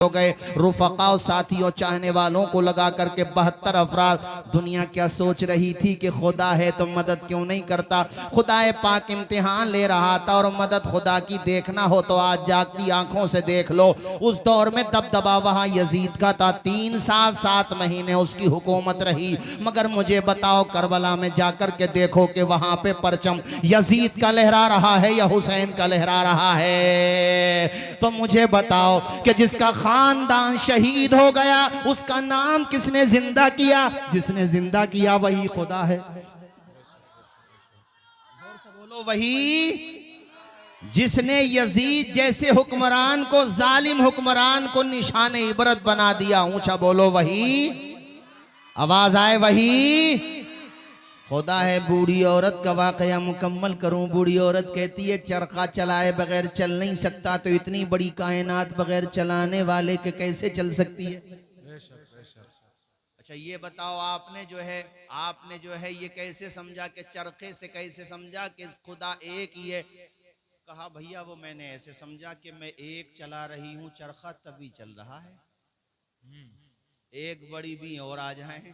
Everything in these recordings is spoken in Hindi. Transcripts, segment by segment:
हो गए। रुफका और साथियों चाहने वालों को लगा करके 72 अफराद। दुनिया क्या सोच रही थी कि खुदा है तो मदद क्यों नहीं करता। खुदाए पाक इम्तिहान ले रहा था और मदद खुदा की देखना हो तो आज जागती आंखों से देख लो। उस दौर में दबदबा वहां यजीद का था। 3 साल 7 महीने उसकी हुकूमत रही। मगर मुझे बताओ करबला में जाकर के देखो कि वहां पे परचम यजीद का लहरा रहा है या हुसैन का लहरा रहा है। तो मुझे बताओ कि जिसका खानदान शहीद हो गया उसका नाम किसने जिंदा किया। जिसने जिंदा किया वही खुदा है। बोलो वही जिसने यजीद जैसे हुक्मरान को, जालिम हुक्मरान को निशाने इबरत बना दिया। ऊंचा बोलो वही, आवाज आए वही खुदा है। बूढ़ी औरत का वाकया मुकम्मल करूं। बूढ़ी औरत कहती है चरखा चलाए बगैर चल नहीं सकता, तो इतनी बड़ी कायनात बगैर चलाने वाले के कैसे चल सकती है। अच्छा ये बताओ आपने जो है ये कैसे समझा कि चरखे से कैसे समझा कि खुदा एक ही है। कहा भैया वो मैंने ऐसे समझा कि मैं एक चला रही हूं चरखा तभी चल रहा है। एक बड़ी भी और आ जाए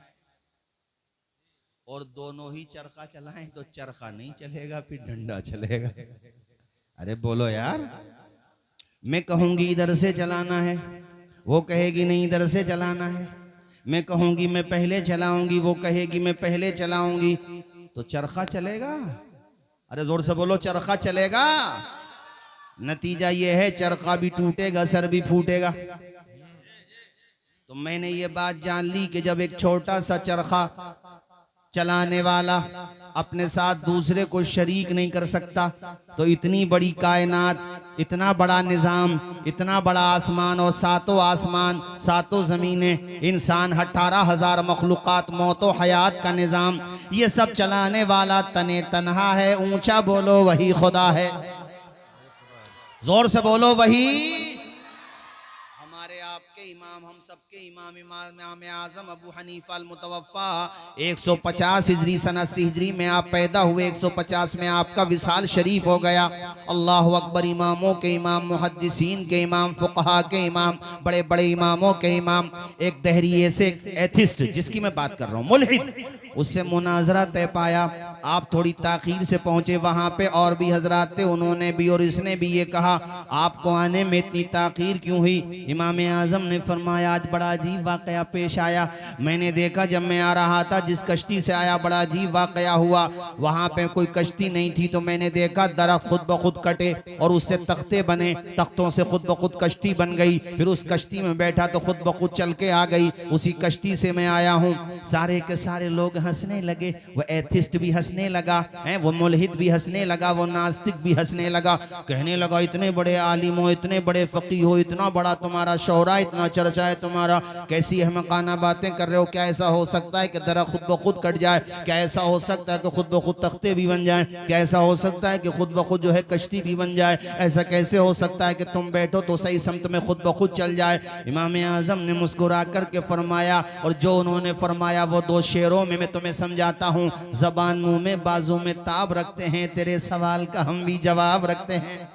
और दोनों ही चरखा चलाएं तो चरखा नहीं चलेगा, फिर डंडा चलेगा। अरे बोलो यार, मैं कहूंगी इधर से चलाना है, वो कहेगी नहीं इधर से चलाना है। मैं कहूंगी मैं पहले चलाऊंगी, वो कहेगी मैं पहले चलाऊंगी, तो चरखा चलेगा। अरे जोर से बोलो चरखा चलेगा। नतीजा ये है चरखा भी टूटेगा, सर भी फूटेगा। तो मैंने ये बात जान ली कि जब एक छोटा सा चरखा चलाने वाला अपने साथ दूसरे को शरीक नहीं कर सकता, तो इतनी बड़ी कायनात, इतना बड़ा निजाम, इतना बड़ा आसमान और सातों आसमान, सातों जमीनें, इंसान, 18,000 मखलूकात, मौतो हयात का निजाम, ये सब चलाने वाला तने तन्हा है। ऊंचा बोलो वही खुदा है। जोर से बोलो वही। हमारे आपके इमाम, हम सबके इमाम, इमाम आजम अबू हनीफा अल मुतवफ़ा 150 हिजरी सन 80 हिजरी में आप पैदा हुए। 150 में आपका विसाल शरीफ हो गया। अल्लाह अकबर। इमामों के इमाम, मुहद्दिसीन के इमाम, फुक़हा के इमाम, बड़े बड़े इमामों के इमाम। एक दहरिए से एथिस्ट जिसकी मैं बात कर रहा हूँ, मुल्हिद, उससे मुनाजरा तय पाया। आप थोड़ी ताखीर से पहुंचे वहां पे, और भी हजरात थे, उन्होंने भी और इसने भी ये कहा आपको आने में इतनी ताखीर क्यों हुई। इमाम आजम ने फरमाया आज बड़ा अजीब वाकया पेश आया। मैंने देखा जब मैं आ रहा था जिस कश्ती से आया बड़ा अजीब वाकया हुआ। वहां पे कोई कश्ती नहीं थी, तो मैंने देखा दरख्त खुद ब खुद कटे और उससे तख्ते बने, तख्तों से खुद ब खुद कश्ती बन गई। फिर उस कश्ती में बैठा तो खुद ब खुद चल के आ गई। उसी कश्ती से मैं आया हूँ। सारे के सारे लोग हंसने लगे। वो एथिस्ट भी हंसने लगा है, वो मुल्हिद भी हंसने लगा, वो नास्तिक भी हंसने लगा। कहने लगा इतने बड़े आलिम हो, इतने बड़े फकीह हो, इतना बड़ा तुम्हारा शोहरा, इतना चर्चा है तुम्हारा, कैसी अहमकाना बातें कर रहे हो। क्या ऐसा हो सकता है कि दरख्त खुद ब खुद कट जाए? क्या ऐसा हो सकता है कि खुद ब खुद तख्ते भी बन जाए? क्या ऐसा हो सकता है कि खुद ब खुद जो है कश्ती भी बन जाए? ऐसा कैसे हो सकता है कि तुम बैठो तो सही समत में खुद ब खुद चल जाए? इमाम आजम ने मुस्कुरा करके फरमाया, और जो उन्होंने फरमाया वो 2 शेरों में मैं तुम्हें समझाता हूँ। जबान मुंह में बाजू में ताब रखते हैं, तेरे सवाल का हम भी जवाब रखते हैं।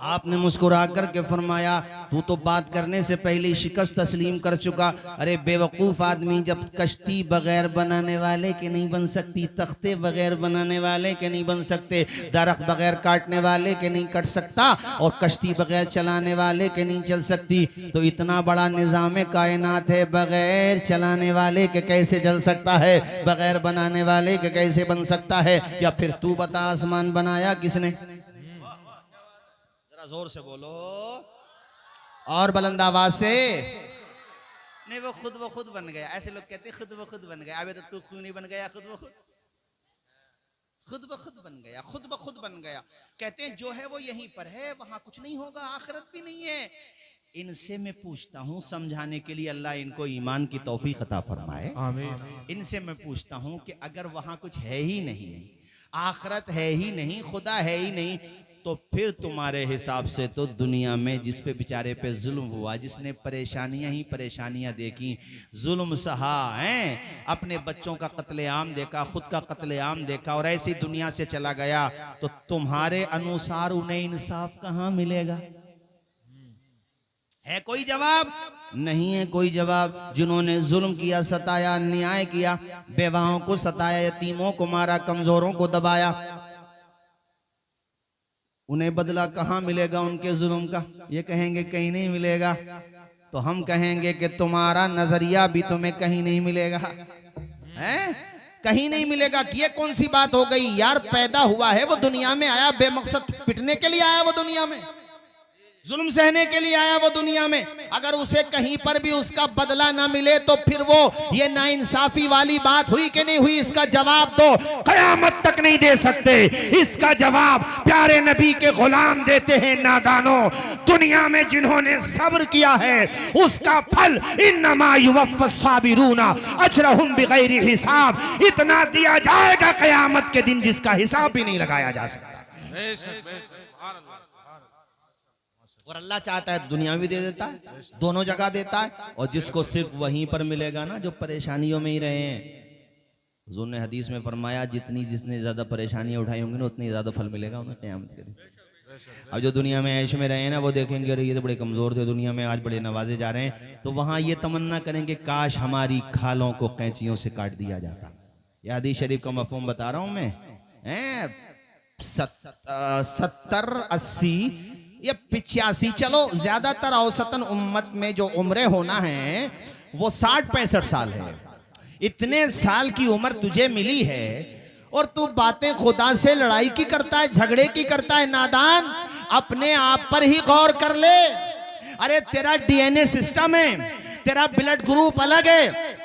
आपने मुस्कुरा करके फरमाया तू तो बात करने से पहले शिकस्त तस्लीम कर चुका। अरे बेवकूफ़ आदमी, जब कश्ती बगैर बनाने वाले के नहीं बन सकती, तख्ते बगैर बनाने वाले के नहीं बन सकते, दरख्त बगैर काटने वाले के नहीं कट सकता, और कश्ती बगैर चलाने वाले के नहीं चल सकती, तो इतना बड़ा निज़ाम कायनात है, बगैर चलाने वाले के कैसे चल सकता है? बगैर बनाने वाले के कैसे बन सकता है? या फिर तू बता आसमान बनाया किसने? जोर से बोलो और बुलंद आवाज से। नहीं वो खुद बन गया। ऐसे लोग कहते खुद ब खुद बन गया। अबे तो तू क्यों नहीं बन गया? खुद ब खुद बन गया, खुद ब खुद बन गया। कहते हैं जो है वो यहीं पर है, वहां कुछ नहीं होगा, आखिरत भी नहीं है। इनसे मैं पूछता हूँ समझाने के लिए, अल्लाह इनको ईमान की तौफीक अता फरमाए। आमीन। इनसे मैं पूछता हूँ कि अगर वहां कुछ है ही नहीं, आखिरत है ही नहीं, खुदा है ही नहीं, तो फिर तुम्हारे हिसाब से तो दुनिया में जिस पे बेचारे पे जुल्म हुआ, जिसने परेशानियां ही परेशानियां देखी, जुल्म सहा है, अपने बच्चों का कत्लेआम देखा, खुद का कत्लेआम देखा, और ऐसी दुनिया से चला गया, तो तुम्हारे अनुसार उन्हें इंसाफ कहाँ मिलेगा? है कोई जवाब? नहीं है कोई जवाब। जिन्होंने जुल्म किया, सताया, अन्याय किया, बेवाओं को सताया, यतीमों को मारा, कमजोरों को दबाया, उन्हें बदला कहां मिलेगा उनके जुल्म का? ये कहेंगे कहीं नहीं मिलेगा। तो हम कहेंगे कि तुम्हारा नजरिया भी तुम्हें कहीं नहीं मिलेगा, है? कहीं नहीं मिलेगा। कि ये कौन सी बात हो गई यार? पैदा हुआ है वो दुनिया में, आया बेमकसद पिटने के लिए आया वो दुनिया में, जुल्म सहने के लिए आया वो दुनिया में। अगर उसे कहीं पर भी उसका बदला ना मिले तो फिर वो ये नाइंसाफी वाली बात हुई कि नहीं हुई? इसका जवाब दो। कयामत तक नहीं दे सकते इसका जवाब। प्यारे नबी के गुलाम देते हैं नादानो। दुनिया में जिन्होंने सब्र किया है उसका फल इन्नमा युवफ़्फ़स साबिरूना अजरहुम बिगैरि हिसाब, इतना दिया जाएगा कयामत के दिन जिसका हिसाब भी नहीं लगाया जा सकता। और अल्लाह चाहता है तो दुनिया में भी दे देता है, दोनों जगह देता है। और जिसको सिर्फ वहीं पर मिलेगा ना जो परेशानियों में ही रहे हैं, हुज़ूर ने हदीस में फरमाया जिसने ज्यादा परेशानियां उठाई होंगी ना उतनी ज्यादा फल मिलेगा उन्हें क़यामत के दिन। अब जो दुनिया में ऐश में रहे हैं ना वो देखेंगे अरे ये तो बड़े कमजोर थे, दुनिया में आज बड़े नवाजे जा रहे हैं, तो वहां ये तमन्ना करेंगे काश हमारी खालों को कैंचियों से काट दिया जाता। यह हदीस शरीफ का मफ़हूम बता रहा हूं मैं। 70-80 या 85, चलो ज्यादातर औसतन उम्मत में जो उम्रें होना है वो 60-65 साल है। इतने साल की उम्र तुझे मिली है और तू बातें खुदा से लड़ाई की करता है, झगड़े की करता है। नादान, अपने आप पर ही गौर कर ले। अरे तेरा डीएनए सिस्टम है, तेरा ब्लड ग्रुप अलग है,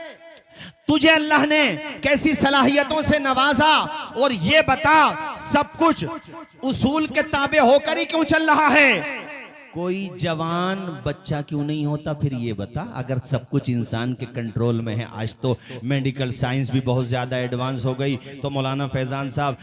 तुझे अल्लाह ने कैसी सलाहियतों से नवाजा, और ये बता सब कुछ उसूल के ताबे होकर ही क्यों चल रहा है? कोई जवान बच्चा क्यों नहीं होता? फिर ये बता, अगर सब कुछ इंसान के कंट्रोल में है। आज तो मेडिकल साइंस भी बहुत ज़्यादा एडवांस हो गई, तो मौलाना फैजान साहब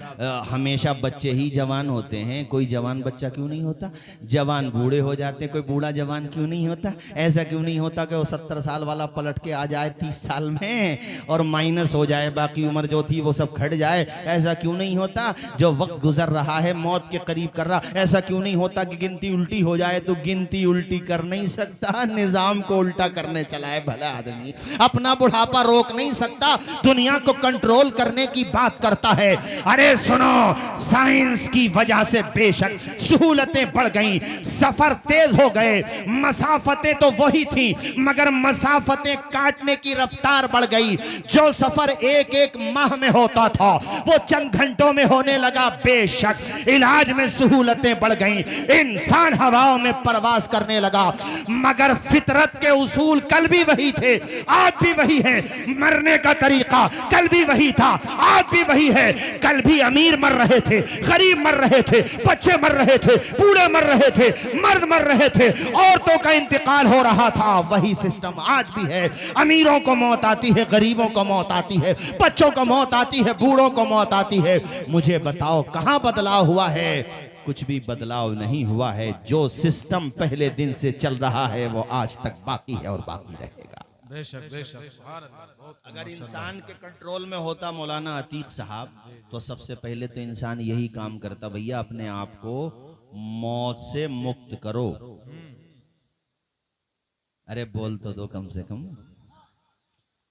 हमेशा बच्चे ही जवान होते हैं, कोई जवान बच्चा क्यों नहीं होता? जवान बूढ़े हो जाते हैं, कोई बूढ़ा जवान क्यों नहीं होता? ऐसा क्यों नहीं होता कि वो 70 साल वाला पलट के आ जाए 30 साल में और माइनस हो जाए, बाकी उम्र जो थी वो सब खट जाए? ऐसा क्यों नहीं होता? जो वक्त गुजर रहा है मौत के करीब कर रहा, ऐसा क्यों नहीं होता कि गिनती उल्टी हो जाए? तो गिनती उल्टी कर नहीं सकता, निजाम को उल्टा करने चला है भला आदमी। अपना बुढ़ापा रोक नहीं सकता, दुनिया को कंट्रोल करने की बात करता है। अरे सुनो, साइंस की वजह से बेशक सहूलतें बढ़ गई, सफर तेज हो गए, मसाफतें तो वही थी मगर मसाफतें काटने की रफ्तार बढ़ गई। जो सफर एक एक माह में होता था वो चंद घंटों में होने लगा। बेशक इलाज में सहूलतें बढ़ गई, इंसान हवाओं में परवास करने लगा, मगर फितरत के उसूल कल भी वही थे, आज भी वही है। मरने का तरीका कल भी वही था, आज भी वही है। कल भी अमीर मर रहे थे, गरीब मर रहे थे, बच्चे मर रहे थे, बूढ़े मर रहे थे, मर्द मर रहे थे, औरतों का इंतकाल हो रहा था। वही सिस्टम आज भी है। अमीरों को मौत आती है, गरीबों को मौत आती है, बच्चों को मौत आती है, बूढ़ों को मौत आती है। मुझे बताओ कहां बदलाव हुआ है? कुछ भी बदलाव नहीं हुआ है। जो सिस्टम पहले दिन से चल रहा है वो आज तक बाकी है और बाकी रहेगा। बेशक बेशक। अगर इंसान के कंट्रोल में होता मौलाना अतीक साहब, तो सबसे पहले तो इंसान यही काम करता, भैया अपने आप को मौत से मुक्त करो। अरे बोल तो दो कम से कम,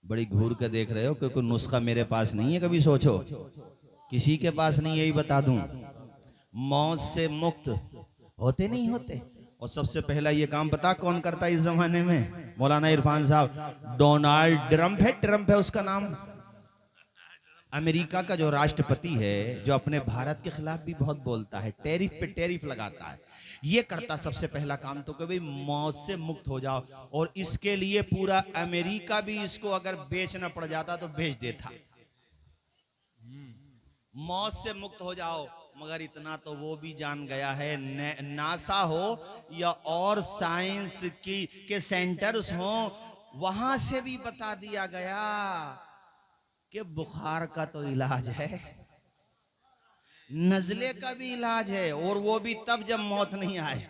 बड़ी घूर के देख रहे हो कि कोई नुस्खा मेरे पास नहीं है? कभी सोचो, किसी के पास नहीं, यही बता दूं, मौत से मुक्त होते नहीं होते। और सबसे पहला ये काम पता कौन करता है इस जमाने में? मौलाना इरफान साहब। डोनाल्ड ट्रंप है उसका नाम। अमेरिका का जो राष्ट्रपति है, जो अपने भारत के खिलाफ भी बहुत बोलता है, टैरिफ पे टैरिफ लगाता है, ये करता सबसे पहला काम तो कि भाई मौत से मुक्त हो जाओ। और इसके लिए पूरा अमेरिका भी इसको अगर बेचना पड़ जाता तो बेच देता, मौत से मुक्त हो जाओ। मगर इतना तो वो भी जान गया है, नासा हो या और साइंस के सेंटर्स हो, वहां से भी बता दिया गया कि बुखार का तो इलाज है, नजले का भी इलाज है, और वो भी तब जब मौत नहीं आए,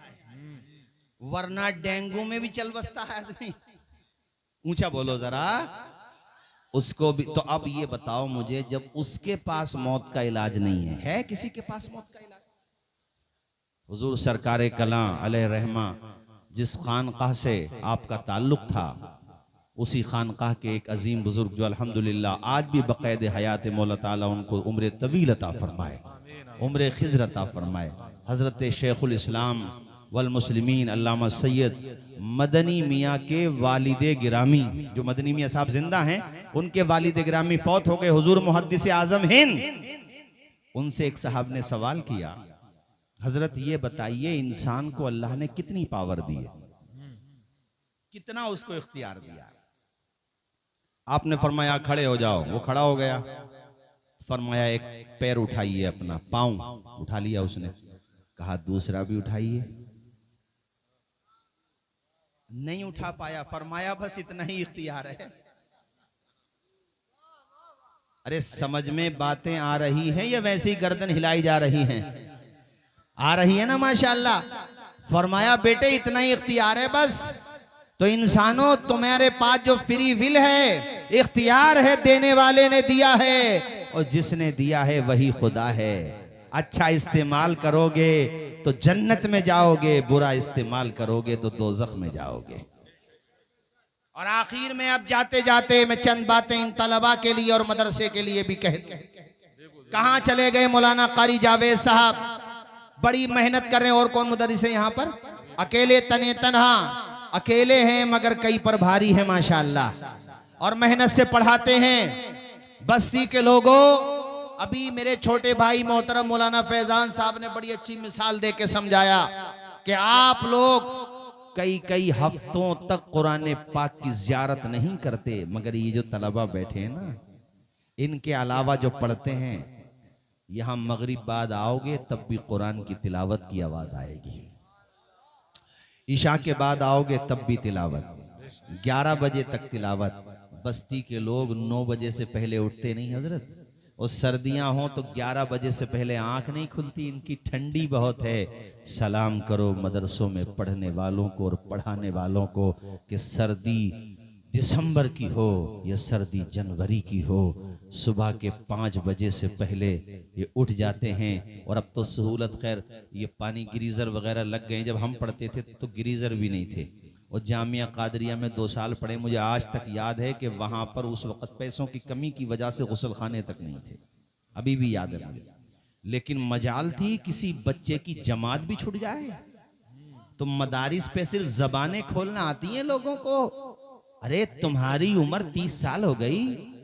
वरना डेंगू में भी चल बसता है आदमी। ऊंचा बोलो जरा, उसको भी। तो अब ये बताओ मुझे, जब उसके पास मौत का इलाज नहीं है, है किसी के पास मौत का इलाज? हुजूर सरकारे कलां अलैहि रहमा जिस खानकाह से आपका ताल्लुक था, उसी खानकाह के एक अजीम बुजुर्ग जो अल्हम्दुलिल्लाह आज भी बक़ैद हयात मौला ताला उनको उम्र तवील अता फरमाए, उम्र खिज़र अता फरमाए, हज़रत शेखुल इस्लाम वल मुस्लिमीन अल्लामा सैयद मदनी मियाँ के वालिदे गिरामी, जो मदनी मियाँ साहब जिंदा हैं, उनके वालिदे गिरामी फौत हो गए, हुजूर मुहद्दिस आज़म हिंद। उनसे एक साहब ने सवाल किया, हजरत ये बताइए इंसान को अल्लाह ने कितनी पावर दी है, कितना उसको इख्तियार दिया? आपने फरमाया खड़े हो जाओ, वो खड़ा हो गया। फरमाया एक पैर उठाइए, अपना पांव उठा लिया उसने, कहा दूसरा भी उठाइए, नहीं उठा पाया। फरमाया बस इतना ही इख्तियार है। अरे समझ में बातें आ रही हैं या वैसी गर्दन हिलाई जा रही हैं? आ रही है ना माशाअल्लाह। फरमाया बेटे इतना ही इख्तियार है बस। तो इंसानों तुम्हारे पास जो फ्री विल है, इख्तियार है, देने वाले ने दिया है, और जिसने दिया है वही खुदा है। अच्छा इस्तेमाल करोगे तो जन्नत में जाओगे, बुरा इस्तेमाल करोगे तो दोज़ख में जाओगे। और आखिर में अब जाते जाते मैं चंद बातें इन तलबा के लिए और मदरसे के लिए भी कहता हूं। कहां चले गए मौलाना कारी जावेद साहब? बड़ी मेहनत कर रहे हैं। और कौन मुदर्रिस है यहाँ पर? अकेले तने तनहा अकेले हैं, मगर कई पर भारी है माशाअल्लाह, और मेहनत से पढ़ाते हैं। बस्ती के लोगों, अभी मेरे छोटे भाई मोहतरम मौलाना फैजान साहब ने बड़ी अच्छी मिसाल दे के समझाया कि आप लोग कई हफ्तों तक कुरान पाक की ज़ियारत नहीं करते, मगर ये जो तलबा बैठे हैं ना, इनके अलावा जो पढ़ते हैं, यहां मगरिब बाद आओगे तब भी कुरान की तिलावत की आवाज आएगी। ईशा के बाद आओगे तब भी तिलावत, 11 बजे तक तिलावत। बस्ती के लोग 9 बजे से पहले उठते नहीं हजरत, और सर्दियां हों तो 11 बजे से पहले आंख नहीं खुलती, इनकी ठंडी बहुत है। सलाम करो मदरसों में पढ़ने वालों को और पढ़ाने वालों को कि सर्दी दिसंबर की हो या सर्दी जनवरी की हो, सुबह के 5 बजे से पहले ये उठ जाते हैं। और अब तो सहूलत, खैर ये पानी गीजर वगैरह लग गए। जब हम पढ़ते थे तो गीजर भी नहीं थे, और जामिया कादरिया में 2 साल पढ़े, मुझे आज तक याद है कि वहां पर उस वक्त पैसों की कमी की वजह से गुस्ल खाने तक नहीं थे, अभी भी याद है मुझे। लेकिन मजाल थी किसी बच्चे की जमात भी छूट जाए तो मदारिस पे सिर्फ जबानें खोलना आती हैं लोगों को। अरे तुम्हारी उम्र 30 साल हो गई,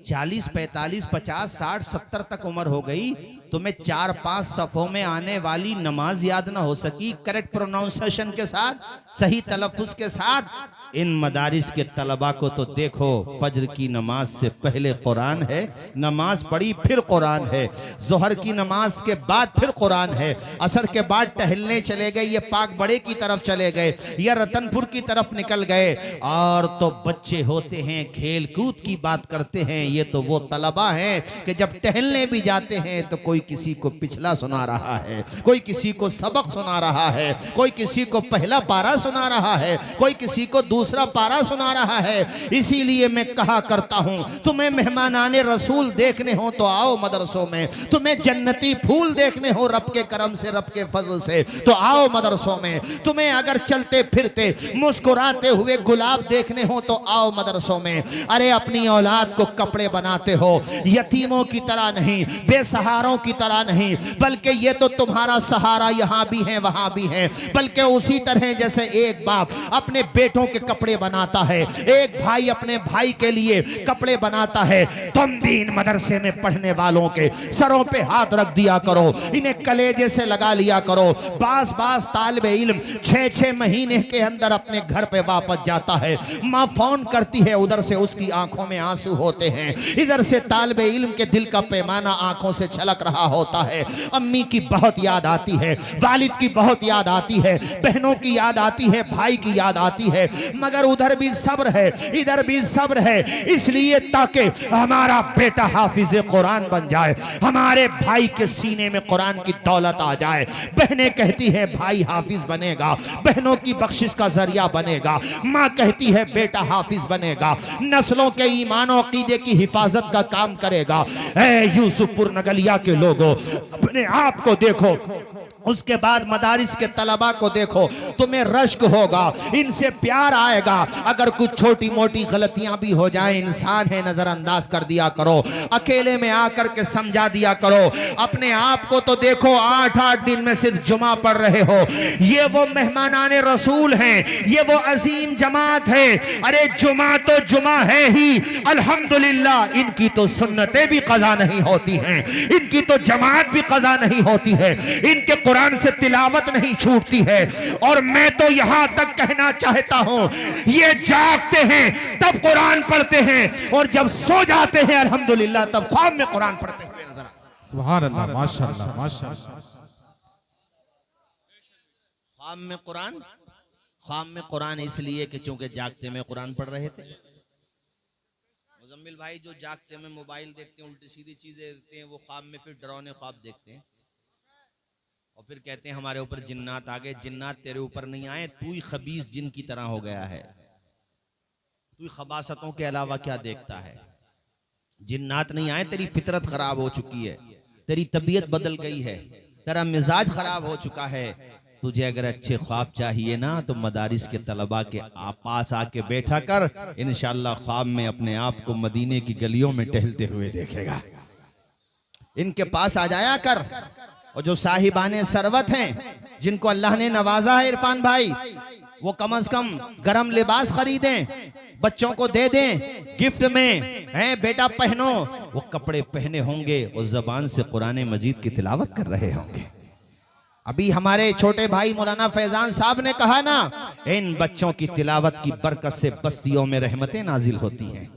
40, 45, 50, 60, 70 तक उम्र हो गई, तुम्हें 4-5 सफ़ों में आने वाली नमाज याद ना हो सकी करेक्ट प्रोनाउंसिएशन के साथ, सही तलफ़ुज़ के साथ। इन मदारिस के तलबा को तो देखो, फज्र की नमाज से पहले कुरान है, नमाज पढ़ी फिर कुरान है, जोहर की नमाज के बाद फिर कुरान है, असर के बाद टहलने चले गए, ये पाक बड़े की तरफ चले गए या रतनपुर की तरफ निकल गए। और तो बच्चे होते हैं, खेल कूद की बात करते हैं। ये तो वो तलबा हैं कि जब टहलने भी जाते हैं तो कोई किसी को पिछला सुना रहा है, कोई किसी को सबक सुना रहा है, कोई किसी को पहला पारा सुना रहा है, कोई किसी को दूसरा पारा सुना रहा है। इसीलिए मैं कहा करता हूं, तुम्हें मेहमानाने रसूल देखने हो तो आओ मदरसों में, तुम्हें जन्नती फूल देखने हो रब के करम से, रब के फजल से, तो आओ मदरसों में। तुम्हें अगर चलते फिरते मुस्कुराते हुए गुलाब देखने हो तो आओ मदरसों में। अरे अपनी औलाद को कपड़े बनाते हो, यतीमों की तरह नहीं, बेसहारों की तरह नहीं, बल्कि ये तो तुम्हारा सहारा यहां भी है वहां भी है। बल्कि उसी तरह जैसे एक बाप अपने बेटों के कपड़े बनाता है, एक भाई अपने भाई के लिए कपड़े बनाता है, तुम भी इन मदरसे में पढ़ने वालों के सरों पे हाथ रख दिया करो, इन्हें कलेजे से लगा लिया करो। बास तालिबे इल्म 6-6 महीने के अंदर अपने घर पे वापस जाता है, माँ फोन करती है, उधर से उसकी आंखों में आंसू होते हैं, इधर से तालिबे इल्म के दिल का पैमाना आंखों से छलक रहा होता है। अम्मी की बहुत याद आती है, वालिद की बहुत याद आती है, बहनों की याद आती है, भाई की याद आती है, मगर उधर भी सब्र है, इधर भी सब्र है। इसलिए ताकि हमारा बेटा हाफिज कुरान बन जाए, हमारे भाई के सीने में कुरान की दौलत आ जाए। बहनें कहती हैं भाई हाफिज बनेगा, बहनों की बख्शिश का जरिया बनेगा, माँ कहती है बेटा हाफिज बनेगा, नस्लों के ईमान और अकीदे की हिफाजत का काम करेगा। ऐ यूसुफपुर नगलिया के लोगों, अपने आप को देखो, उसके बाद मदारिस के तलबा को देखो, तुम्हें रश्क होगा, इनसे प्यार आएगा। अगर कुछ छोटी मोटी गलतियां भी हो जाएं, इंसान है, नजरअंदाज कर दिया करो, अकेले में आकर के समझा दिया करो। अपने आप को तो देखो, 8-8 दिन में सिर्फ जुमा पढ़ रहे हो। ये वो मेहमानाने रसूल हैं, ये वो अजीम जमात है। अरे जुमा तो जुमा है ही, अल्हम्दुलिल्लाह इनकी तो सुन्नतें भी कज़ा नहीं होती हैं, इनकी तो जमात भी कज़ा नहीं होती है, इनके कुरान से तिलावत नहीं छूटती है। और मैं तो यहां तक कहना चाहता हूं, ये जागते हैं तब कुरान पढ़ते हैं, और जब सो जाते हैं अल्हम्दुलिल्लाह तब ख्वाब में कुरान पढ़ते हुए नजर आते हैं। सुभान अल्लाह, माशाअल्लाह, माशाअल्लाह। ख्वाब में कुरान इसलिए कि चूंकि जागते में कुरान पढ़ रहे थे। मुजम्मिल भाई जो जागते में मोबाइल देखते हैं, उल्टी सीधी चीजें देखते हैं, वो ख्वाब में फिर डरावने ख्वाब देखते हैं और फिर कहते हैं हमारे ऊपर जिन्नात आ गए। जिन्नात तेरे ऊपर नहीं आए, तू ही खबीस जिन की तरह हो गया है। तू ही खबासतों के अलावा क्या देखता है। जिन्नात नहीं आए, तेरी फितरत खराब हो चुकी है, तेरी तबीयत बदल गई है, तेरा मिजाज खराब हो चुका है। तुझे अगर अच्छे ख्वाब चाहिए ना, तो मदारिस के तलबा के पास आके बैठा कर, इंशाअल्लाह ख्वाब में अपने आप को मदीने की गलियों में टहलते हुए देखेगा। इनके पास आ जाया कर। और जो साहिबाने सरवत हैं, जिनको अल्लाह ने नवाजा है इरफान भाई, वो कम से कम गरम लिबास खरीदें, बच्चों को दे दें गिफ्ट में, हैं बेटा पहनो। वो कपड़े पहने होंगे और जबान से कुरान मजीद की तिलावत कर रहे होंगे। अभी हमारे छोटे भाई मौलाना फैजान साहब ने कहा ना, इन बच्चों की तिलावत की बरकत से बस्तियों में रहमतें नाजिल होती हैं।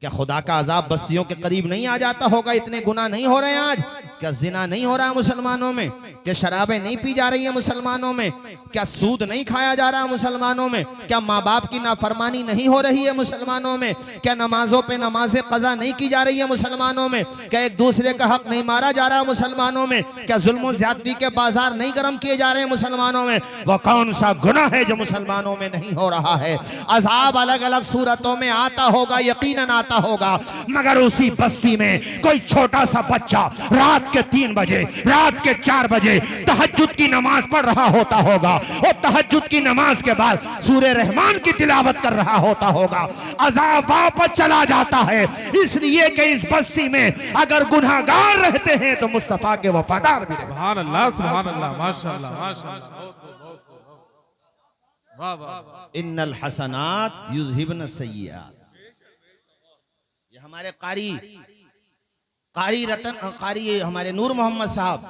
क्या खुदा का अजाब बस्तियों के करीब नहीं आ जाता होगा? इतने गुनाह नहीं हो रहे हैं आज? क्या जिना नहीं हो रहा है मुसलमानों में? क्या शराबें नहीं पी जा रही है मुसलमानों में? क्या सूद नहीं खाया जा रहा है मुसलमानों में? क्या माँ बाप की नाफरमानी नहीं हो रही है मुसलमानों में? क्या नमाजों पे नमाजें कज़ा नहीं की जा रही है मुसलमानों में? क्या एक दूसरे का हक नहीं मारा जा रहा है मुसलमानों में? क्या जुल्म ज्यादती के बाजार नहीं गर्म किए जा रहे हैं मुसलमानों में? वह कौन सा गुनाह है जो मुसलमानों में नहीं हो रहा है? अजाब अलग अलग सूरतों में आता होगा, यकीनन आता होगा, मगर उसी बस्ती में कोई छोटा सा बच्चा रात के 3 बजे, रात के 4 बजे तहज्जुद की नमाज पढ़ रहा होता होगा, और तहज्जुद की नमाज के बाद सूरे रहमान की तिलावत कर रहा होता होगा। अज़ाब वापस चला जाता है, इसलिए कि इस बस्ती में अगर गुनहगार रहते हैं तो मुस्तफा के वफादार भी रहते हैं। सुभान अल्लाह, सुभान अल्लाह, माशाअल्लाह, माशाअल्लाह। वाह वाह। इन्नल हसनात युज़हिबन सय्यिआत। ये हमारे कारी हमारे नूर मोहम्मद साहब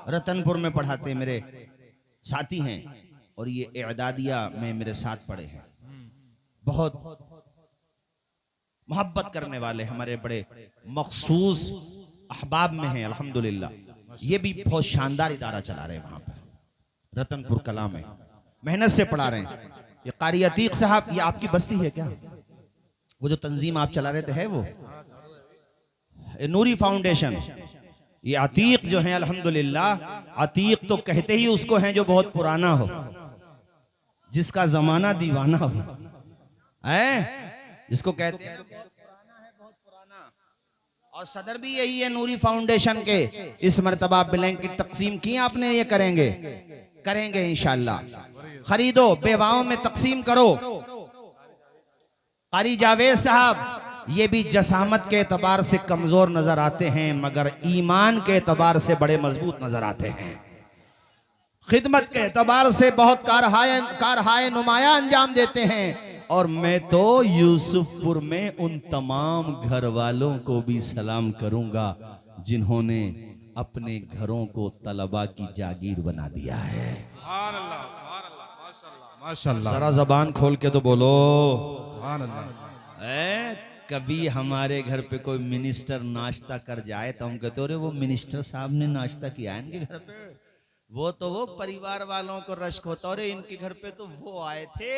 रतनपुर में पढ़ाते, मेरे साथी हैं, और ये एदादिया में मेरे साथ पढ़े हैं। बहुत मोहब्बत करने वाले हमारे बड़े मखसूस अहबाब में हैं अल्हम्दुलिल्लाह। ये भी बहुत शानदार इदारा चला रहे हैं वहां पर रतनपुर कला में, मेहनत से पढ़ा रहे हैं। ये कारी अतीक साहब, ये आपकी बस्ती है क्या? वो जो तंजीम आप चला रहे थे, है वो नूरी फाउंडेशन? ये अतीक जो है अल्हम्दुलिल्लाह, अतीक तो कहते ही उसको हैं जो बहुत पुराना हो, जिसका जमाना दीवाना हो, है जिसको कहते हैं बहुत पुराना। और सदर भी यही है नूरी फाउंडेशन के। इस मर्तबा ब्लैंकेट तकसीम की आपने, ये करेंगे इंशाअल्लाह। खरीदो, बेवाओं में तकसीम करो। कारी जावेद साहब, ये भी जसामत के एतबार से कमजोर नजर आते हैं, मगर ईमान के एतबार से बड़े मजबूत नजर आते हैं। खिदमत के एतबार से बहुत कारहाय नुमाया अंजाम देते हैं। और मैं तो यूसुफपुर में उन तमाम घर वालों को भी सलाम करूंगा जिन्होंने अपने घरों को तलबा की जागीर बना दिया है। सुभान अल्लाह, सुभान अल्लाह, माशाअल्लाह, माशाअल्लाह। जरा जबान खोल के तो बोलो सुभान अल्लाह। कभी हमारे घर पे कोई मिनिस्टर नाश्ता कर जाए तो हम कहते, अरे वो मिनिस्टर साहब ने नाश्ता किया है इनके घर पे, वो परिवार वालों को रश्क होता, अरे इनके घर पे तो वो आए थे।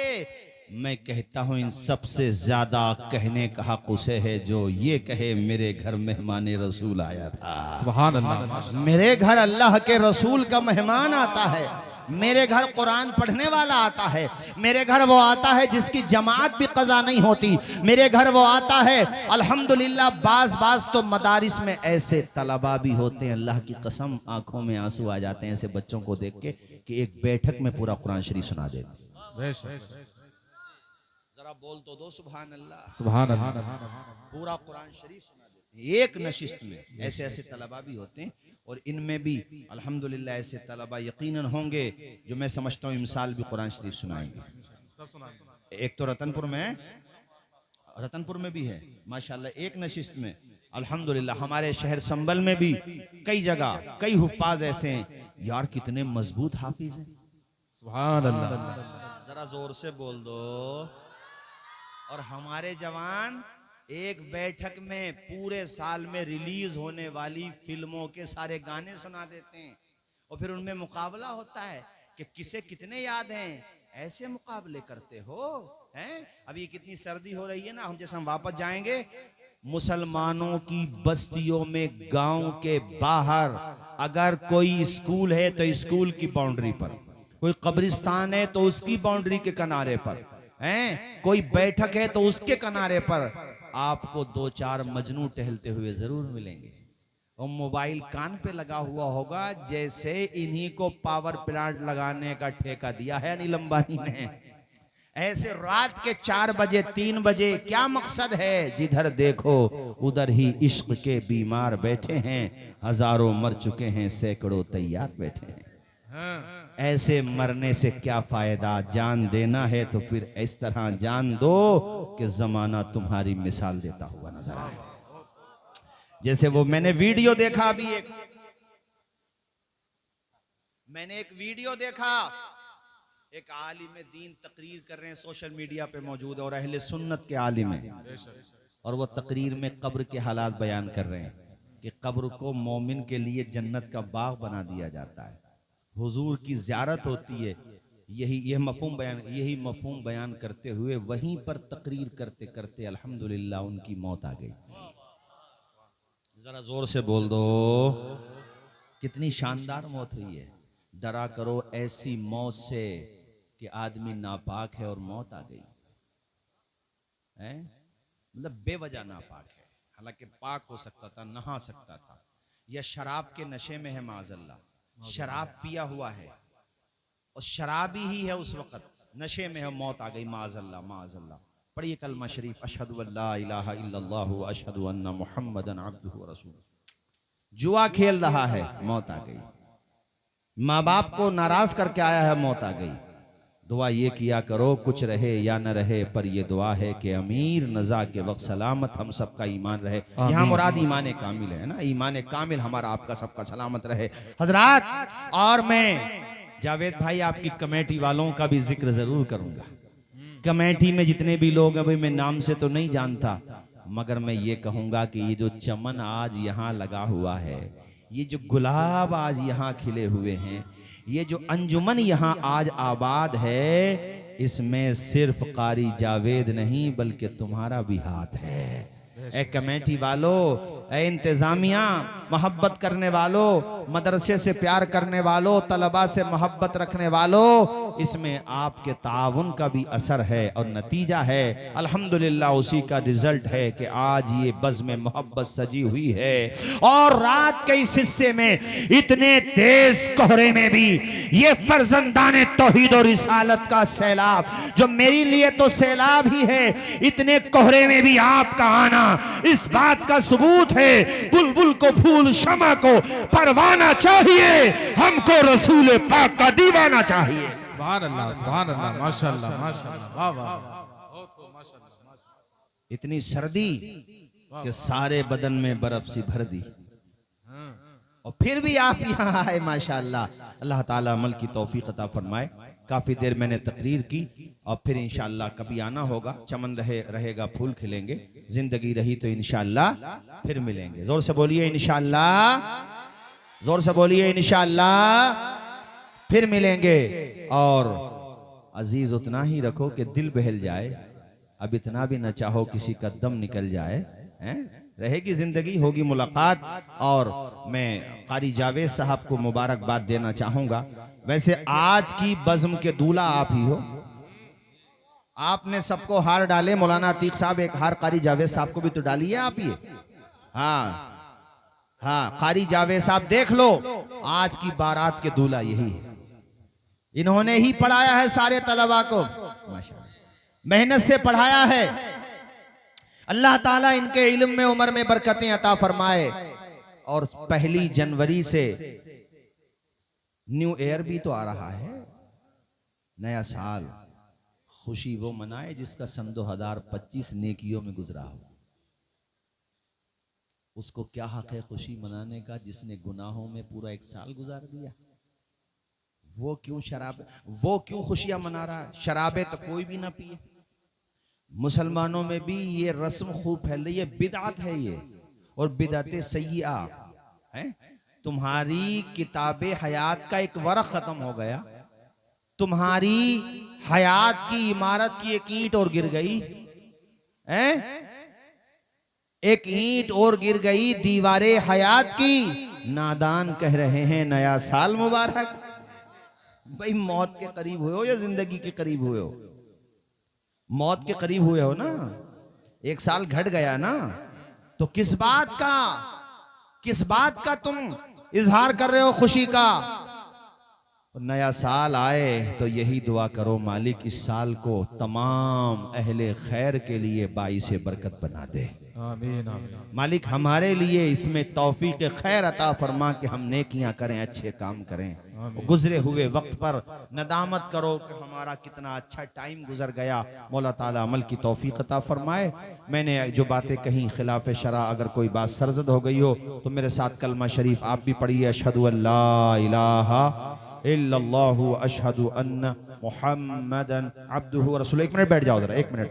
मैं कहता हूं इन सबसे ज्यादा कहने का हक उसे है जो ये कहे मेरे घर मेहमान रसूल आया था। सुभान अल्लाह। मेरे घर अल्लाह के रसूल का मेहमान आता है, मेरे घर कुरान पढ़ने वाला आता है, मेरे घर वो आता है जिसकी जमात भी कज़ा नहीं होती, मेरे घर वो आता है अल्हम्दुलिल्लाह। बाज तो मदारिस में ऐसे तलबा भी होते हैं, अल्लाह की कसम आंखों में आंसू आ जाते हैं ऐसे बच्चों को देख के कि एक बैठक में पूरा कुरान शरीफ सुना देते। जरा बोल तो दो सुभान अल्लाह, सुभान अल्लाह। पूरा कुरान शरीफ सुना देते हैं एक नशिस्त में। ऐसे ऐसे तलबा भी होते हैं और इनमें भी अल्हम्दुलिल्लाह ऐसे तलबा यकीनन होंगे जो मैं समझता हूँ इमसाल भी कुरान शरीफ सुनाएंगे। एक तो रतनपुर में भी है माशाल्लाह एक नशिस्त में। अल्हम्दुलिल्लाह हमारे शहर संबल में भी कई जगह कई हुफ्फाज ऐसे हैं यार, कितने मजबूत हाफिज हैं। सुभान अल्लाह। जरा जोर से बोल दो। और हमारे जवान एक बैठक में पूरे साल में रिलीज होने वाली फिल्मों के सारे गाने सुना देते हैं और फिर उनमें मुकाबला होता है कि किसे कितने याद हैं। ऐसे मुकाबले करते हो हैं। अभी कितनी सर्दी हो रही है ना, हम वापस जाएंगे मुसलमानों की बस्तियों में, गांव के बाहर अगर कोई स्कूल है तो स्कूल की बाउंड्री पर, कोई कब्रिस्तान है तो उसकी बाउंड्री के किनारे पर हैं, कोई बैठक है तो उसके किनारे पर आपको 2-4 मजनू टहलते हुए जरूर मिलेंगे और मोबाइल कान पे लगा हुआ होगा जैसे इन्हीं को पावर प्लांट लगाने का ठेका दिया है अनिल अंबानी ने। ऐसे रात के 4 बजे 3 बजे क्या मकसद है, जिधर देखो उधर ही इश्क के बीमार बैठे हैं, हजारों मर चुके हैं, सैकड़ों तैयार बैठे हैं। ऐसे मरने से क्या फायदा, जान देना है तो फिर इस तरह जान दो कि जमाना तुम्हारी मिसाल देता हुआ नजर आए। जैसे वो मैंने वीडियो देखा अभी मैंने एक वीडियो देखा, एक आलिम दीन तकरीर कर रहे हैं, सोशल मीडिया पे मौजूद है और अहले सुन्नत के आलिम हैं, और वो तकरीर में कब्र के हालात बयान कर रहे हैं कि कब्र को मोमिन के लिए जन्नत का बाग बना दिया जाता है, हुजूर की ज़ियारत होती है। यही मफहूम बयान करते हुए वहीं पर तकरीर करते करते अल्हम्दुलिल्लाह उनकी मौत आ गई। जरा जोर से बोल दो, कितनी शानदार मौत हुई है। डरा करो ऐसी मौत से कि आदमी नापाक है और मौत आ गई है, मतलब बेवजह नापाक है, हालांकि पाक हो सकता था, नहा सकता था, या शराब के नशे में है माज़अल्लाह, शराब पिया हुआ है और शराबी ही है उस वक्त, नशे में है, मौत आ गई, माज़अल्लाह माज़अल्लाह। पढ़िए कलमा शरीफ, अशहदु अल्ला इलाहा इल्लल्लाह व अशहदु अन्ना मुहम्मदन अब्दुहु व रसूलुहु। जुआ खेल रहा है, मौत आ गई। माँ बाप को नाराज करके आया है, मौत आ गई। दुआ ये किया करो, कुछ रहे या न रहे, पर ये दुआ है कि अमीर नज़ा के वक्त सलामत हम सबका ईमान रहे। यहाँ मुराद ईमान कामिल है ना, ईमान कामिल हमारा आपका सबका सलामत रहे हजरात। और मैं जावेद भाई आपकी कमेटी वालों का भी जिक्र जरूर करूंगा। कमेटी में जितने भी लोग हैं, भाई मैं नाम से तो नहीं जानता, मगर मैं ये कहूंगा कि ये जो चमन आज यहाँ लगा हुआ है, ये जो गुलाब आज यहाँ खिले हुए हैं, ये जो अंजुमन यहाँ आज आबाद है, इसमें सिर्फ कारी जावेद नहीं बल्कि तुम्हारा भी हाथ है। ए कमेटी वालों, ए इंतजामिया, मोहब्बत करने वालों, मदरसे से प्यार करने वालों, तलबा से मोहब्बत रखने वालों, इसमें आपके ताउन का भी असर है और नतीजा है अल्हम्दुलिल्लाह। उसी का रिजल्ट है कि आज ये बज़्म मोहब्बत सजी हुई है। और रात के इस हिस्से में इतने तेज कोहरे में भी ये फर्जंदाने तौहीद और रिसालत का सैलाब, जो मेरे लिए तो सैलाब ही है, इतने कोहरे में भी आपका आना इस बात का सबूत है। बुलबुल को फूल, शमा को परवाना चाहिए, हमको रसूल पाक का दीवाना चाहिए। सुभान अल्लाह, सुभान अल्लाह, माशाअल्लाह, माशाअल्लाह, वाह वाह, बहुत खूब, माशाअल्लाह। इतनी सर्दी कि सारे बदन में बर्फ सी भर दी, और फिर भी आप यहाँ आए, माशाअल्लाह। अल्लाह ताला अमल की तौफीक अता फरमाए। काफी देर मैंने तकरीर की और फिर इंशाअल्लाह कभी आना होगा, चमन रहेगा, फूल खिलेंगे, जिंदगी रही तो इंशाअल्लाह फिर मिलेंगे। जोर से बोलिए इंशाअल्लाह, जोर से बोलिए इंशाअल्लाह फिर मिलेंगे। और अजीज उतना ही रखो कि दिल बहल जाए, अब इतना भी न चाहो किसी का दम निकल जाए, हैं? रहेगी जिंदगी, होगी मुलाकात। और मैं कारी जावेद साहब को मुबारकबाद देना चाहूंगा। वैसे आज की बज़्म के दूल्हा आप ही हो। आपने सबको हार डाले, मौलाना अतीक साहब एक हार कारी जावेद साहब को भी तो डाली है आप ये। हाँ हाँ, कारी जावेद साहब देख लो, आज की बारात के दूल्हा यही है। इन्होंने ही पढ़ाया है सारे तलबा को, माशाअल्लाह मेहनत से पढ़ाया है। अल्लाह ताला इनके इल्म में उम्र में बरकतें अता फरमाए। और 1 जनवरी से न्यू ईयर भी तो आ रहा है, नया साल। खुशी वो मनाए जिसका सन 2025 नेकियों में गुजरा हो। उसको क्या हक है खुशी मनाने का जिसने गुनाहों में पूरा 1 साल गुजार दिया। वो क्यों खुशियां मना रहा है? शराबे तो कोई भी ना पिए। मुसलमानों में भी ये रस्म खूब फैल रही है, बिदअत है ये, और बिदअत सय्यिआ है। तुम्हारी किताबे हयात का एक वरक़ खत्म हो गया, तुम्हारी हयात की इमारत की एक ईंट और गिर गई है, एक ईंट और गिर गई दीवारे हयात की। नादान कह रहे हैं नया साल मुबारक। भाई मौत के करीब हुए हो या जिंदगी के करीब हुए हो? मौत के करीब हुए हो ना, 1 साल घट गया ना, तो किस बात का तुम इजहार कर रहे हो खुशी का? नया साल आए तो यही दुआ करो, मालिक इस साल को तमाम अहले खैर के लिए बाइसे बरकत बना दे। आमीन आमीन। मालिक हमारे लिए इसमें तौफीक खैर अता फरमा कि हम नेकियां करें, अच्छे काम करें। गुजरे हुए वक्त पर नदामत करो कि हमारा कितना अच्छा टाइम गुजर गया। मौला ताला अमल की तौफीक अता फरमाए। मैंने जो बातें कहीं खिलाफ शरा अगर कोई बात सरजद हो गई हो तो मेरे साथ कलमा शरीफ आप भी पढ़िए, अशहदु अल्ला इलाहा इल्लल्लाहु अशहदु अन्न मुहम्मदन अब्दुहु व रसूलुहु। 1 मिनट बैठ जाओ जरा, 1 मिनट।